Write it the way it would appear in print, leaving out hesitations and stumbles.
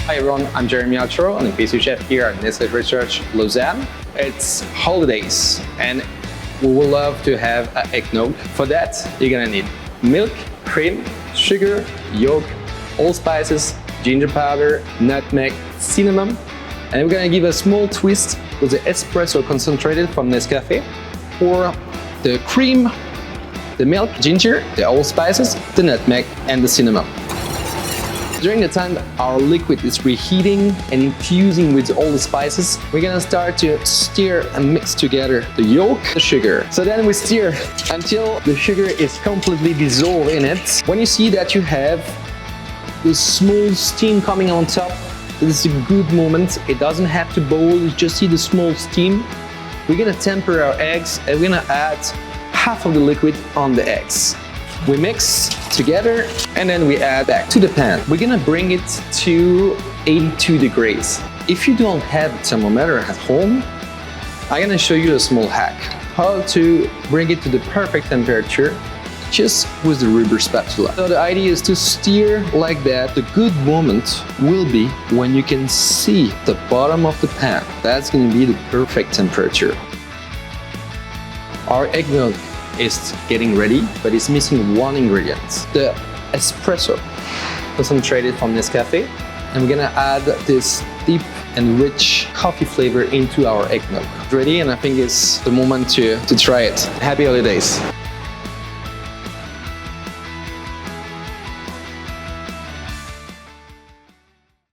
Hi everyone, I'm Jérémy. I'm the pastry chef here at Nestlé Research Lausanne. It's holidays and we would love to have an eggnog. For that, you're gonna need milk, cream, sugar, yolk, allspices, ginger powder, nutmeg, cinnamon, and we're gonna give a small twist with the espresso concentrated from Nescafé, or the cream, the milk, ginger, the allspices, the nutmeg, and the cinnamon. During the time our liquid is reheating and infusing with all the spices, we're gonna start to stir and mix together the yolk, the sugar. So then we stir until the sugar is completely dissolved in it. When you see that you have this small steam coming on top, this is a good moment. It doesn't have to boil, you just see the small steam. We're gonna temper our eggs and we're gonna add half of the liquid on the eggs. We mix together and then we add back to the pan. We're gonna bring it to 82 degrees. If you don't have a thermometer at home, I'm gonna show you a small hack. How to bring it to the perfect temperature just with the rubber spatula. So the idea is to stir like that. The good moment will be when you can see the bottom of the pan. That's gonna be the perfect temperature. Our eggnog is getting ready, but it's missing one ingredient, the espresso concentrated from Nescafé. And we're gonna add this deep and rich coffee flavor into our eggnog. Ready, and I think it's the moment to try it. Happy holidays.